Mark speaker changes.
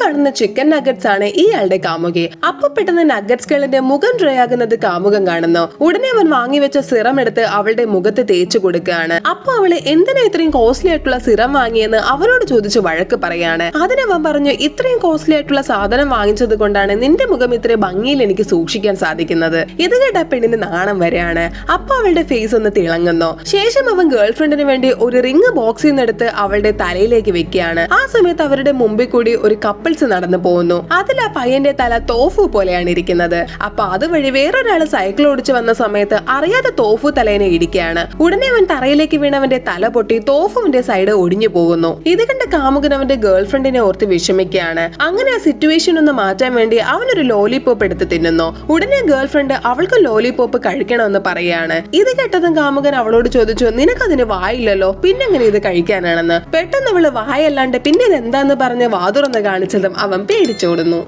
Speaker 1: കാണുന്ന chicken nuggets ആണ് ഇയാളുടെ കാമുകി. അപ്പൊ പെട്ടെന്ന് നഗറ്റ്സ് ഗേളിന്റെ മുഖം ഡ്രൈ ആകുന്നത് കാമുകൻ കാണുന്നു. ഉടനെ അവൻ വാങ്ങിവെച്ച സിറം എടുത്ത് അവളുടെ മുഖത്ത് തേച്ചു കൊടുക്കുകയാണ്. അപ്പൊ അവള് എന്തിനാ ഇത്രയും കോസ്റ്റ്ലി ആയിട്ടുള്ള സിറം വാങ്ങിയെന്ന് അവനോട് ചോദിച്ചു വഴക്ക് പറയാണ്. അതിനവൻ പറഞ്ഞു, ഇത്രയും കോസ്റ്റ്ലി ആയിട്ടുള്ള സാധനം വാങ്ങിച്ചത് കൊണ്ടാണ് നിന്റെ മുഖം ഇത്രയും ഭംഗിയിൽ എനിക്ക് സൂക്ഷിക്കാൻ സാധിക്കുന്നത്. ഇത് കേട്ട പെണ്ണിന് നാണം വരെയാണ്. അപ്പൊ അവളുടെ ഫേസ് ഒന്ന് തിളങ്ങുന്നു. ശേഷം അവൻ ഗേൾ ഫ്രണ്ടിന് വേണ്ടി ഒരു റിംഗ് ബോക്സിൽ നിന്നെടുത്ത് അവളുടെ തലയിലേക്ക് വെക്കുകയാണ്. ആ സമയത്ത് അവരുടെ മുമ്പിൽ കൂടി ഒരു കപ്പിൾസ് നടന്നു പോകുന്നു. അതിൽ ആ പയ്യന്റെ തല തോഫു പോലെയാണ് ഇരിക്കുന്നത്. അപ്പൊ അതുവഴി വേറൊരാള് സൈക്കിൾ ഓടിച്ചു വന്ന സമയത്ത് അറിയാതെ തോഫു തലേനെ ഇടിക്കുകയാണ്. ഉടനെ അവൻ തറയിലേക്ക് വീണവന്റെ തല പൊട്ടി തോഫുവിന്റെ സൈഡ് ഒടിഞ്ഞു പോകുന്നു. ഇത് കണ്ട കാമുകൻ അവന്റെ ഗേൾ ഫ്രണ്ടിനെ ഓർത്ത് വിഷമിക്കുകയാണ്. അങ്ങനെ ആ സിറ്റുവേഷൻ ഒന്ന് മാറ്റാൻ വേണ്ടി അവനൊരു ലോലിപോപ്പ് എടുത്ത് തിന്നുന്നു. ഉടനെ ഗേൾ ഫ്രണ്ട് അവൾക്ക് ലോലിപോപ്പ് കഴിക്കണമെന്ന് പറയാണ്. ഇത് കേട്ടതും കാമുകൻ അവളോട് ചോദിച്ചു, നിനക്കതിന് വായില്ലല്ലോ, പിന്നെങ്ങനെ ഇത് കഴിക്കാനാണെന്ന്. പെട്ടെന്ന് അവള് വായല്ലാണ്ട് പിന്നെ ഇതെന്താന്ന് പറഞ്ഞ് വാതുറന്ന് കാണിച്ചതും അവൻ പേടിച്ചോടുന്നു.